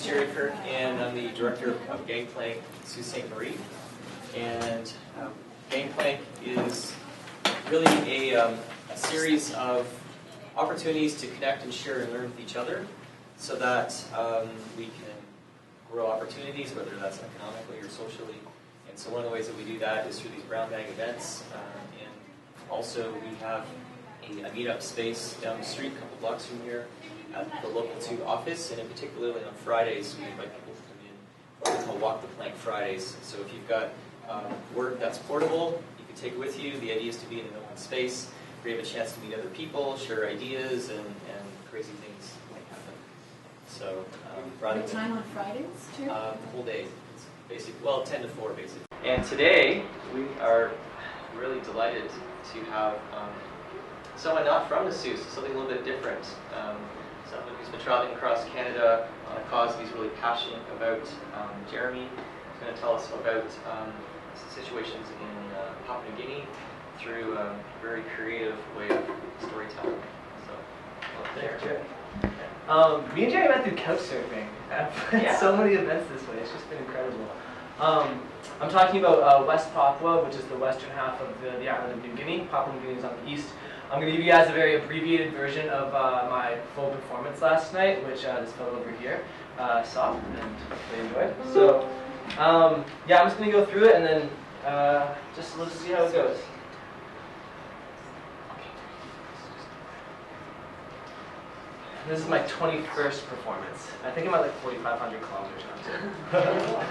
Jerry Kirk, and I'm the director of Gangplank Sault Ste. Marie. And Gangplank is really a series of opportunities to connect and share and learn with each other so that we can grow opportunities, whether that's economically or socially. And so one of the ways that we do that is through these brown bag events. And also we have a meetup space down the street, a couple blocks from here, at the local 2 office, and in particularly on Fridays, we invite people to come in. What we call Walk the Plank Fridays. So if you've got work that's portable, you can take it with you. The idea is to be in an open space, where you have a chance to meet other people, share ideas, and crazy things might happen. So rather What time on Fridays, too? the whole day. It's basic, well, 10 to 4, basically. And today, we are really delighted to have someone not from the Sault, something a little bit different. Someone who's been traveling across Canada on a cause he's really passionate about. Jeremy is going to tell us about situations in Papua New Guinea through a very creative way of storytelling. So, up there. Me and Jerry went through couch surfing at so many events this way. It's just been incredible. I'm talking about West Papua, which is the western half of the island of New Guinea. Papua New Guinea is on the east. I'm going to give you guys a very abbreviated version of my full performance last night, which this fellow over here saw and they enjoyed. So, yeah, I'm just going to go through it and then let's see how it goes. This is my 21st performance. I think I'm at like 4,500 kilometers now.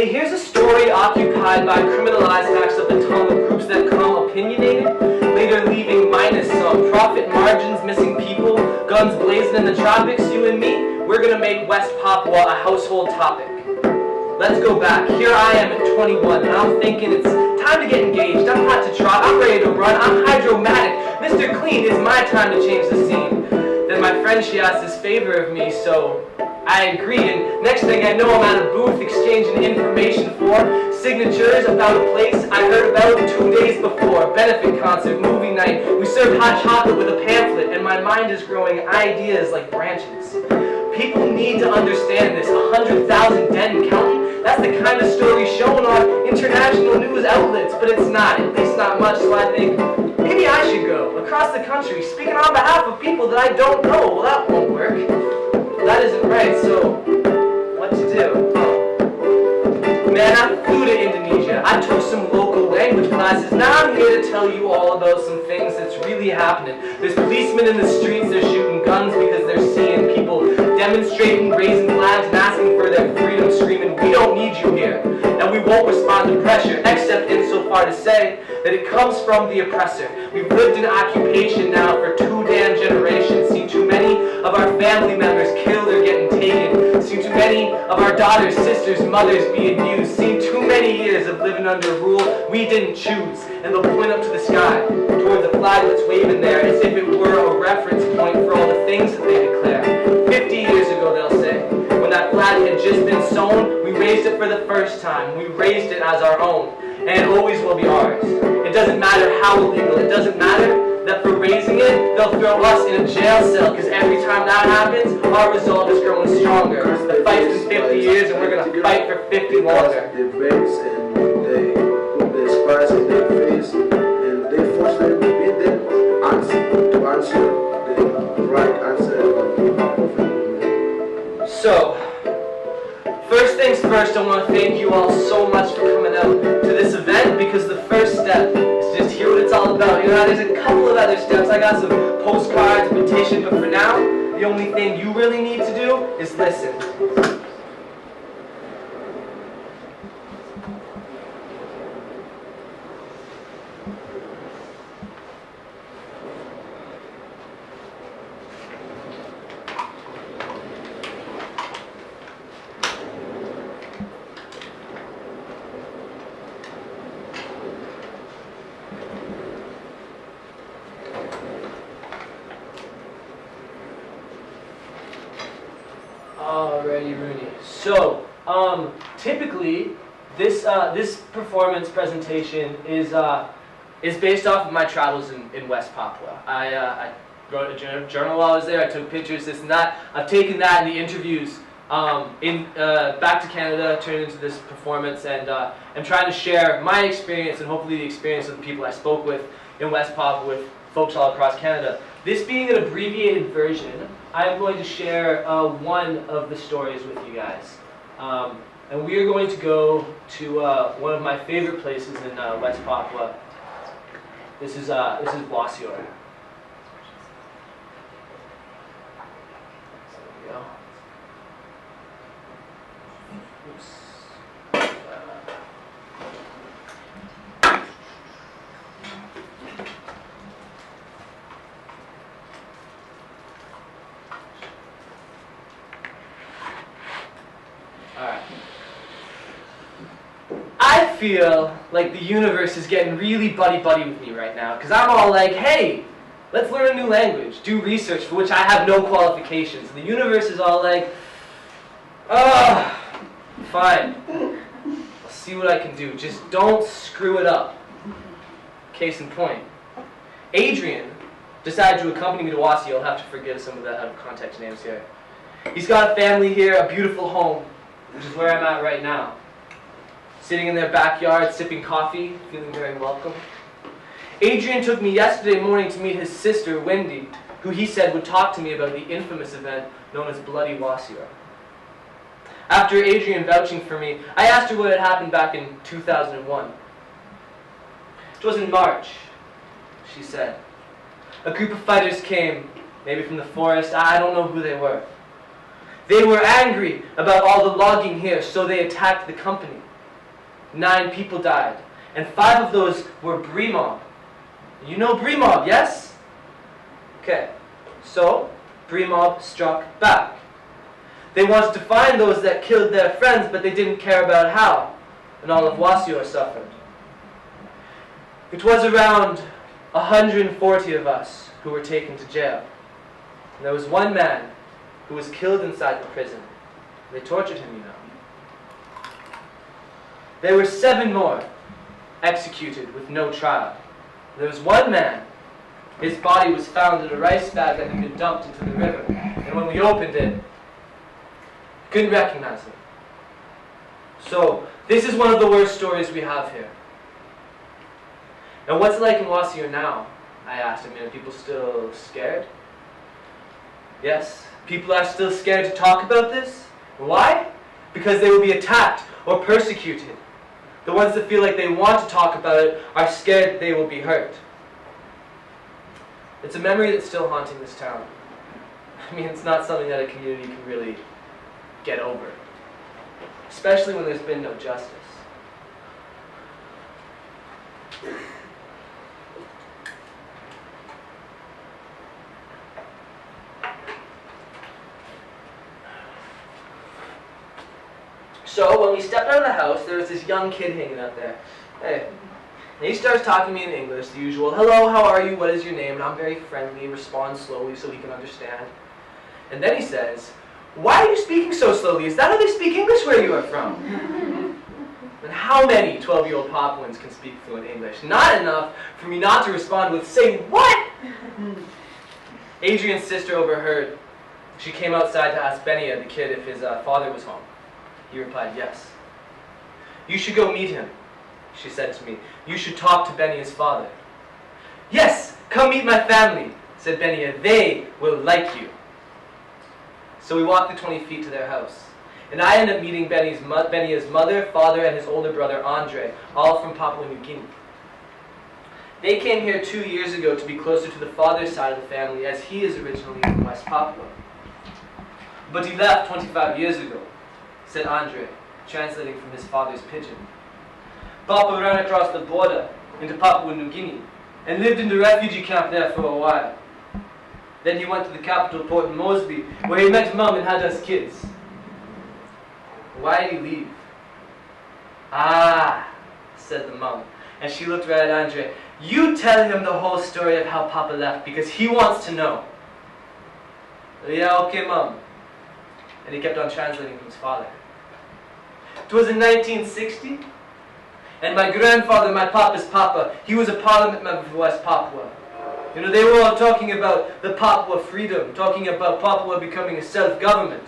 Hey, here's a story occupied by criminalized acts of the tongue of groups that come opinionated, later leaving minus some profit margins, missing people, guns blazing in the tropics. You and me, we're gonna make West Papua a household topic. Let's go back. Here I am at 21, and I'm thinking it's time to get engaged. I'm hot to trot, I'm ready to run, I'm hydromatic. Mr. Clean, it's my time to change the scene. Then my friend, she asked this favor of me, so I agreed, and next thing I know, I'm at a booth exchanging information for signatures about a place I heard about 2 days before. Benefit concert, movie night, we served hot chocolate with a pamphlet, and my mind is growing ideas like branches. People need to understand this. 100,000 dead and counting, that's the kind of story shown on international news outlets, but it's not, at least not much, so I think maybe I should go across the country, speaking on behalf of people that I don't know. Well, that won't work. That isn't right, so what to do? Oh. Man, I flew to Indonesia. I took some local language classes. Now I'm here to tell you all about some things that's really happening. There's policemen in the streets, they're shooting guns because they're seeing people demonstrating, raising flags, and asking for their freedom, screaming, we don't need you here. And we won't respond to pressure, except insofar to say that it comes from the oppressor. We've lived in occupation now for 2 damn generations, seen too many of our family members killed or getting taken, seen too many of our daughters, sisters, mothers be abused, seen too many years of living under rule we didn't choose. And they'll point up to the sky, toward the flag that's waving there, as if it were a reference point for all the things that they declare. 50 years ago, they'll say, when that flag had just been sown, we raised it for the first time. We raised it as our own, and it always will be ours. It doesn't matter how illegal, it doesn't matter that for raising it, they'll throw us in a jail cell, because every time that happens, our resolve is growing stronger. The fight's been 50 years, and we're going to fight for 50 longer. They base and they put the spice in their face, and they force them to beat them to answer the right answer. So, first things first, I want to thank you all so much for coming out to this event, because the first step is just hear what it's all about. You know, there's a couple of other steps. I got some postcards, petition, but for now, the only thing you really need to do is listen. Alrighty, Rooney. So, typically, this performance presentation is based off of my travels in West Papua. I wrote a journal while I was there. I took pictures, this and that. I've taken that in the interviews back to Canada, turned into this performance, and I'm trying to share my experience and hopefully the experience of the people I spoke with in West Papua with folks all across Canada. This being an abbreviated version, I'm going to share one of the stories with you guys. And we are going to go to one of my favorite places in West Papua. This is Wasior. There we go. Oops. Alright. I feel like the universe is getting really buddy-buddy with me right now, because I'm all like, hey, let's learn a new language, do research for which I have no qualifications. And the universe is all like, fine, I'll see what I can do, just don't screw it up. Case in point, Adrian decided to accompany me to Wasi. You'll have to forgive some of the out of context names here. He's got a family here, a beautiful home, which is where I'm at right now. Sitting in their backyard, sipping coffee, feeling very welcome. Adrian took me yesterday morning to meet his sister, Wendy, who he said would talk to me about the infamous event known as Bloody Wasior. After Adrian vouching for me, I asked her what had happened back in 2001. It was in March, she said. A group of fighters came, maybe from the forest, I don't know who they were. They were angry about all the logging here, so they attacked the company. 9 people died, and 5 of those were Bree Mob. You know Bree Mob, yes? Okay, so Bree Mob struck back. They wanted to find those that killed their friends, but they didn't care about how, and all of Wasior suffered. It was around 140 of us who were taken to jail. And there was one man who was killed inside the prison. They tortured him, you know. There were 7 more executed with no trial. There was one man, his body was found in a rice bag that had been dumped into the river. And when we opened it, couldn't recognize him. So, this is one of the worst stories we have here. Now, what's it like in Wasior now? I asked him. Are people still scared? Yes, people are still scared to talk about this. Why? Because they will be attacked or persecuted. The ones that feel like they want to talk about it are scared that they will be hurt. It's a memory that's still haunting this town. I mean, it's not something that a community can really get over, especially when there's been no justice. So when we stepped out of the house, there was this young kid hanging out there. Hey. And he starts talking to me in English, the usual, hello, how are you, what is your name? And I'm very friendly, respond slowly so he can understand. And then he says, why are you speaking so slowly? Is that how they speak English where you are from? And how many 12-year-old Papuans can speak fluent English? Not enough for me not to respond with, say what? Adrian's sister overheard. She came outside to ask Benia, the kid, if his father was home. He replied, yes. You should go meet him, she said to me. You should talk to Benia's father. Yes, come meet my family, said Benia. They will like you. So we walked the 20 feet to their house. And I ended up meeting Benia's mother, father, and his older brother, Andre, all from Papua New Guinea. They came here 2 years ago to be closer to the father's side of the family, as he is originally from West Papua. But he left 25 years ago, said Andre, translating from his father's pidgin. Papa ran across the border into Papua New Guinea and lived in the refugee camp there for a while. Then he went to the capital port in Mosby, where he met Mum and had us kids. Why did he leave? Ah, said the mum, and she looked right at Andre. You tell him the whole story of how Papa left, because he wants to know. Yeah, okay, Mum. And he kept on translating from his father. It was in 1960, and my grandfather, my papa's papa, he was a parliament member for West Papua. You know, they were all talking about the Papua freedom, talking about Papua becoming a self-government.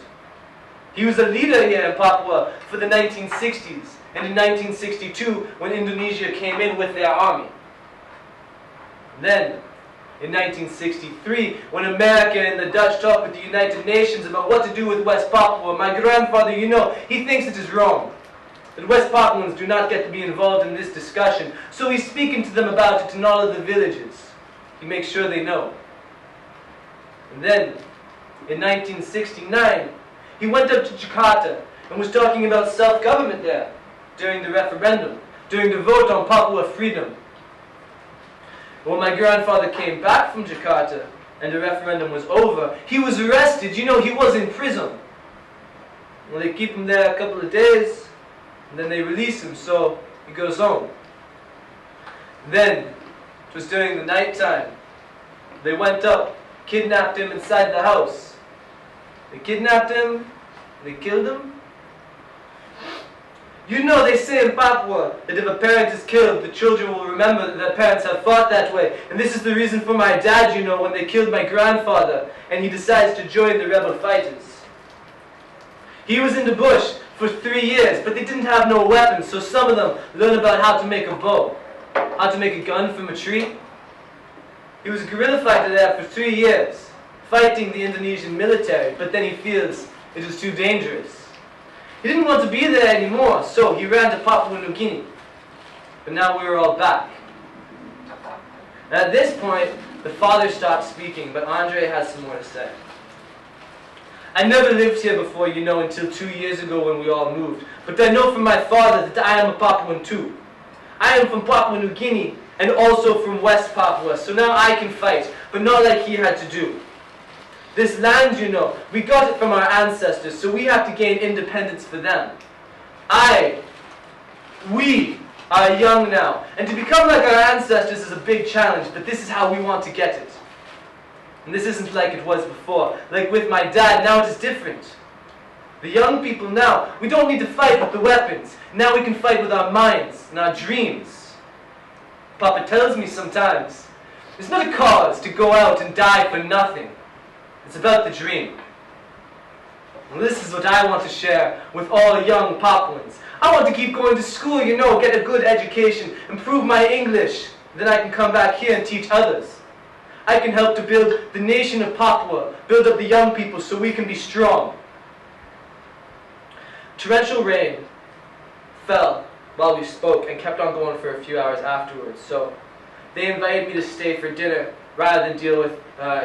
He was a leader here in Papua for the 1960s, and in 1962, when Indonesia came in with their army. Then, in 1963, when America and the Dutch talked with the United Nations about what to do with West Papua, my grandfather, you know, he thinks it is wrong. That West Papuans do not get to be involved in this discussion. So he's speaking to them about it in all of the villages. He makes sure they know. And then, in 1969, he went up to Jakarta and was talking about self-government there during the referendum, during the vote on Papua freedom. When my grandfather came back from Jakarta and the referendum was over, he was arrested. You know, he was in prison. Well, they keep him there a couple of days, and then they release him, so he goes home. Then, it was during the nighttime, they went up, kidnapped him inside the house. They kidnapped him, they killed him. You know, they say in Papua that if a parent is killed, the children will remember that their parents have fought that way. And this is the reason for my dad, you know, when they killed my grandfather, and he decides to join the rebel fighters. He was in the bush for 3 years, but they didn't have no weapons, so some of them learned about how to make a bow, how to make a gun from a tree. He was a guerrilla fighter there for 3 years, fighting the Indonesian military, but then he feels it is too dangerous. He didn't want to be there anymore, so he ran to Papua New Guinea. But now we were all back. At this point, the father stopped speaking, but Andre has some more to say. I never lived here before, you know, until 2 years ago when we all moved. But I know from my father that I am a Papuan too. I am from Papua New Guinea and also from West Papua, so now I can fight, but not like he had to do. This land, you know, we got it from our ancestors, so we have to gain independence for them. We are young now, and to become like our ancestors is a big challenge, but this is how we want to get it. And this isn't like it was before. Like with my dad, now it is different. The young people now, we don't need to fight with the weapons. Now we can fight with our minds and our dreams. Papa tells me sometimes, it's not a cause to go out and die for nothing. It's about the dream. And this is what I want to share with all young Papuans. I want to keep going to school, you know, get a good education, improve my English. Then I can come back here and teach others. I can help to build the nation of Papua, build up the young people so we can be strong. Torrential rain fell while we spoke and kept on going for a few hours afterwards, so they invited me to stay for dinner rather than deal with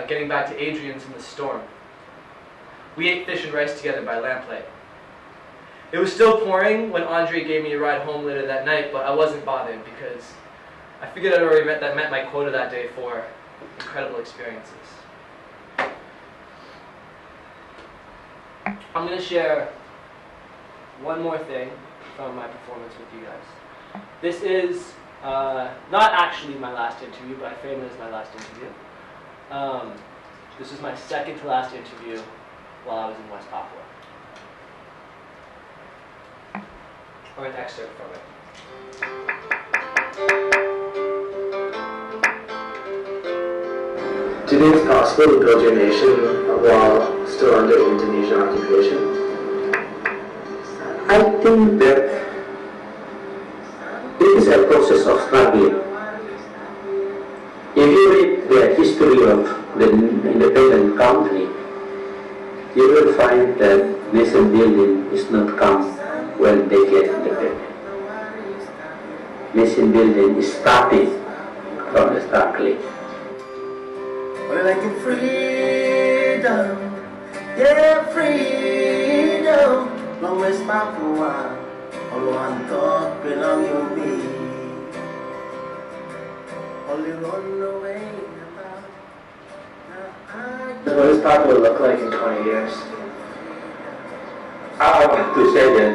getting back to Adrian's in the storm. We ate fish and rice together by lamplight. It was still pouring when Andre gave me a ride home later that night, but I wasn't bothered because I figured I'd already met my quota that day for incredible experiences. I'm going to share one more thing from my performance with you guys. This is not actually my last interview, but I frame it as my last interview. This is my second to last interview while I was in West Papua. Or an excerpt from it. Do you think it's possible to build your nation while still under Indonesian occupation? I think that it is a process of struggling. If you read the history of the independent country, you will find that nation building is not come when they get independent. Nation building is starting from the struggling. We're like in freedom, yeah, freedom. Long West Papua, all one thought belong you me. Only run away about. What does Papua look like in 20 years? I want to say that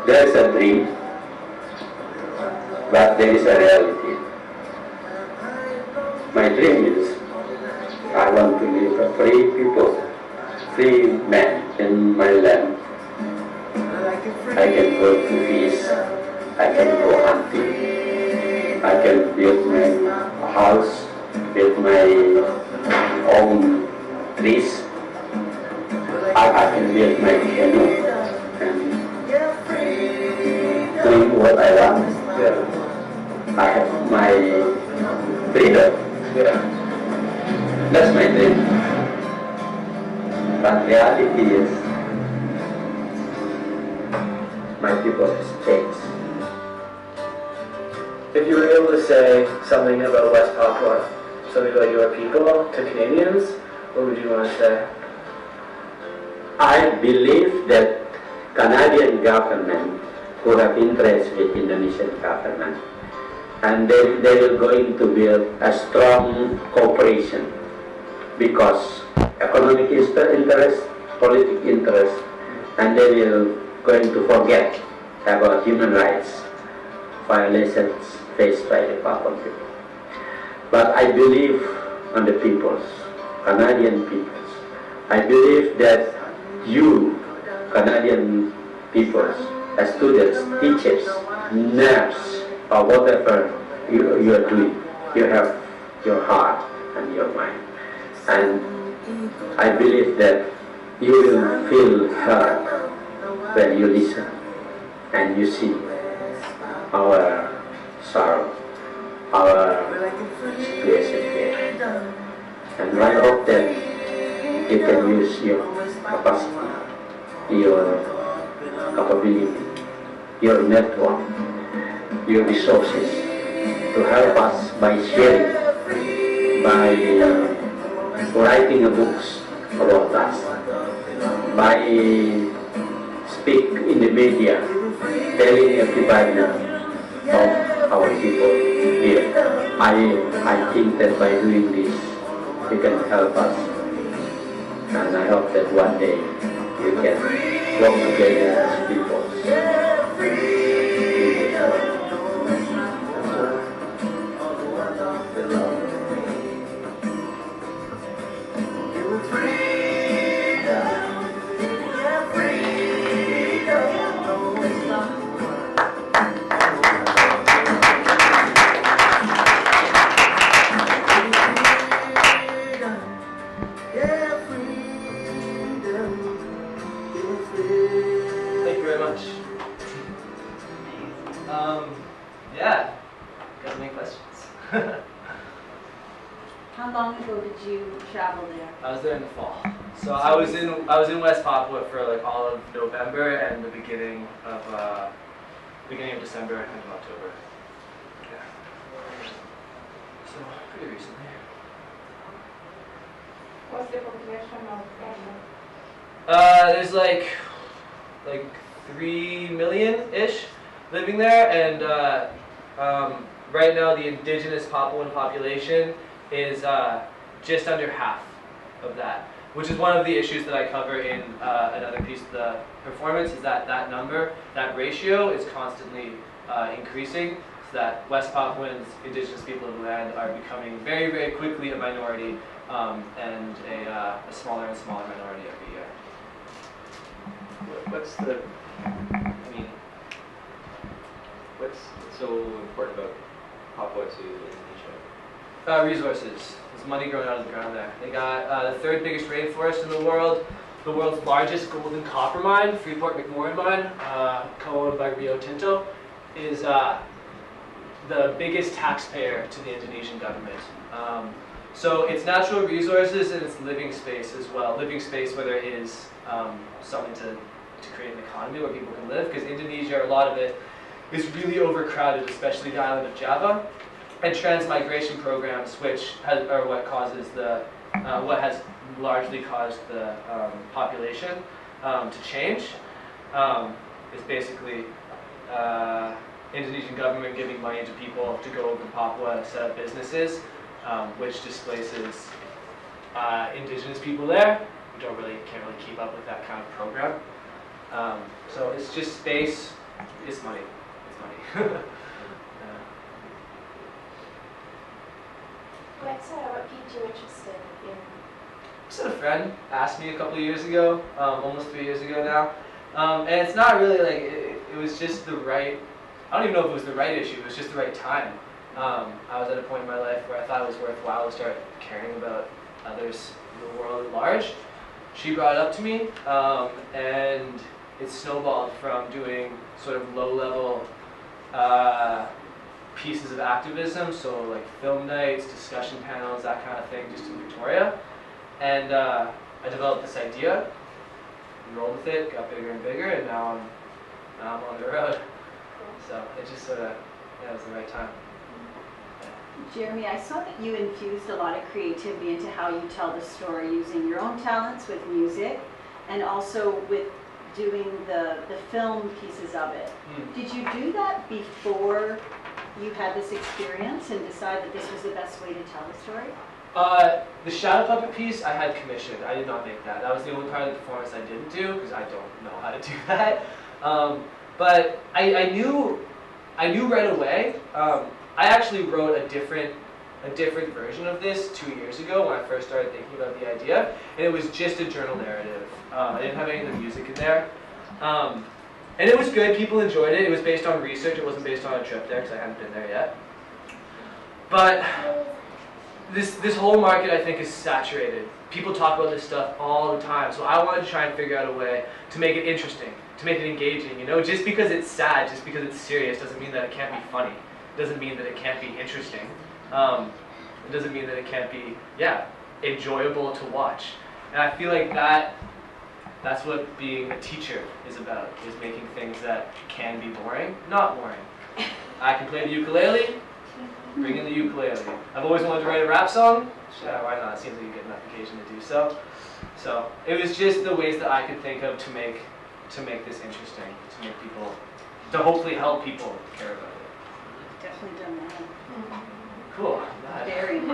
there is a dream, but there is a reality. My dream is I want to live a free people, free man in my land. I can go to fish, I can go hunting, I can build my house, build my own trees. I can build my canoe and doing what I want. Yeah. I have my freedom. Yeah. That's my dream. But reality is my people has changed. If you were able to say something about West Papua, something about your people to Canadians, what would you want to say? I believe that Canadian government who have interest with Indonesian government, and they are going to build a strong cooperation because economic interest, political interest, and they will going to forget about human rights violations faced by the Papuan people. But I believe on the peoples, Canadian peoples. I believe that you, Canadian peoples, as students, teachers, nurses, or whatever you are doing, you have your heart and your mind. And I believe that you will feel heard when you listen and you see our sorrow, our situation here. And I hope that you can use your capacity, your capability, your network, your resources to help us by sharing, by writing books about us. by speak in the media, telling everybody of our people here. I think that by doing this, you can help us. And I hope that one day we can work together as people. Thank you very much. Yeah. Got any questions? How long ago did you travel there? I was there in the fall. So I was in West Papua for like all of November and the beginning of December and end of October. Yeah. So pretty recently. What's the population of Russia? There's like 3 million-ish living there, and right now the indigenous Papuan population is just under half of that, which is one of the issues that I cover in another piece of the performance, is that number, that ratio is constantly increasing, so that West Papuans, indigenous people of the land, are becoming very, very quickly a minority, and a smaller and smaller minority every year. What's so important about Papua to Indonesia? Resources. There's money growing out of the ground there. They got the third biggest rainforest in the world's largest gold and copper mine, Freeport-McMoRan mine, co-owned by Rio Tinto, is the biggest taxpayer to the Indonesian government. So it's natural resources and it's living space as well. Living space where there is something to create an economy where people can live, because Indonesia, a lot of it, is really overcrowded, especially the island of Java. And transmigration programs, which are what causes what has largely caused the population to change, is basically Indonesian government giving money to people to go over to Papua, set up businesses, which displaces indigenous people there, who can't really keep up with that kind of program. So it's just space. It's money. It's money. What piqued you interested in? Just a friend asked me a couple of years ago, almost 3 years ago now, and it's not really like it was just the right. I don't even know if it was the right issue. It was just the right time. I was at a point in my life where I thought it was worthwhile to start caring about others in the world at large. She brought it up to me, and it snowballed from doing sort of low-level pieces of activism, so like film nights, discussion panels, that kind of thing, just in Victoria. And I developed this idea, rolled with it, got bigger and bigger, and now I'm on the road. So it just sort of, yeah, it was the right time. Jeremy, I saw that you infused a lot of creativity into how you tell the story, using your own talents with music and also with doing the film pieces of it. Did you do that before you had this experience and decide that this was the best way to tell the story? The shadow puppet piece I had commissioned. I did not make that. That was the only part of the performance I didn't do, because I don't know how to do that. But I knew right away. I actually wrote a different version of this 2 years ago when I first started thinking about the idea, and it was just a journal narrative. I didn't have any of the music in there, and it was good. People enjoyed it. It was based on research. It wasn't based on a trip there because I hadn't been there yet. But this whole market, I think, is saturated. People talk about this stuff all the time, so I wanted to try and figure out a way to make it interesting, to make it engaging. You know, just because it's sad, just because it's serious, doesn't mean that it can't be funny. Doesn't mean that it can't be interesting. It doesn't mean that it can't be, enjoyable to watch. And I feel like that's what being a teacher is about, is making things that can be boring, not boring. I can play the ukulele, bring in the ukulele. I've always wanted to write a rap song, Yeah, why not? It seems like you get enough occasion to do so. So it was just the ways that I could think of to make this interesting, to make people, to hopefully help people care about it. Definitely done that. Cool. I'm glad. Very good.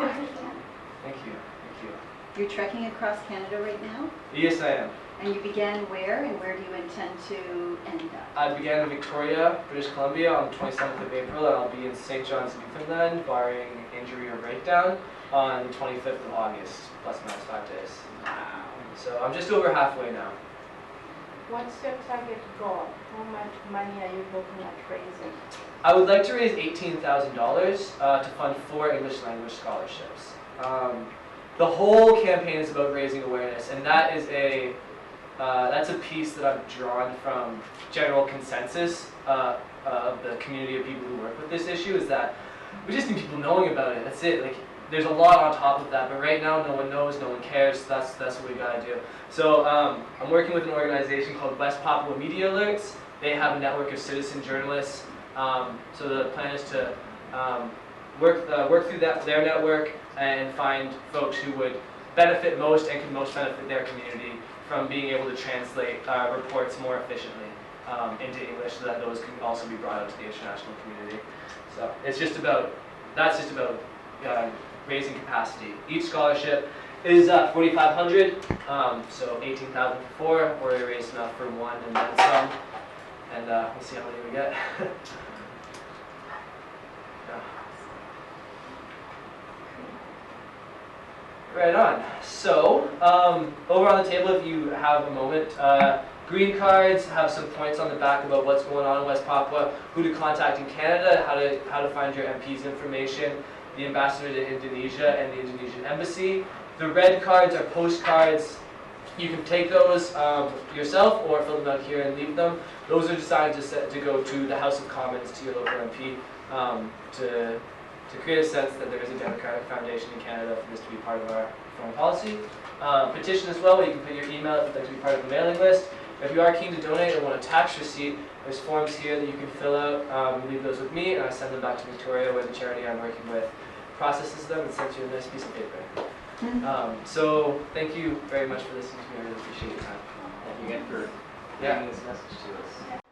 Thank you. Thank you. You're trekking across Canada right now? Yes, I am. And you began where, and where do you intend to end up? I began in Victoria, British Columbia on the 27th of April, and I'll be in St. John's, Newfoundland, barring injury or breakdown, on the 25th of August, plus minus 5 days. Wow. So I'm just over halfway now. What's your target goal? How much money are you looking at raising? I would like to raise $18,000 to fund 4 English language scholarships. The whole campaign is about raising awareness, and that is that's a piece that I've drawn from general consensus of the community of people who work with this issue, is that we just need people knowing about it. That's it. Like, there's a lot on top of that, but right now no one knows, no one cares. That's what we gotta do. So I'm working with an organization called West Papua Media Alerts. They have a network of citizen journalists. So the plan is to work through their network and find folks who would benefit most and can most benefit their community from being able to translate reports more efficiently into English, so that those can also be brought out to the international community. So it's just about raising capacity. Each scholarship is $4,500, so $18,000 for 4, or we raised enough for 1 and then some, and we'll see how many we get. Right on. So, over on the table, if you have a moment, green cards have some points on the back about what's going on in West Papua, who to contact in Canada, how to find your MP's information, the ambassador to Indonesia and the Indonesian embassy. The red cards are postcards. You can take those yourself or fill them out here and leave them. Those are designed to go to the House of Commons, to your local MP, to create a sense that there is a democratic foundation in Canada for this to be part of our foreign policy. Petition as well, where you can put your email if you'd like to be part of the mailing list. If you are keen to donate or want a tax receipt, there's forms here that you can fill out. Leave those with me, and I send them back to Victoria, where the charity I'm working with processes them and sends you a nice piece of paper. So thank you very much for listening to me. I really appreciate your time. Thank you again for bringing this message to us.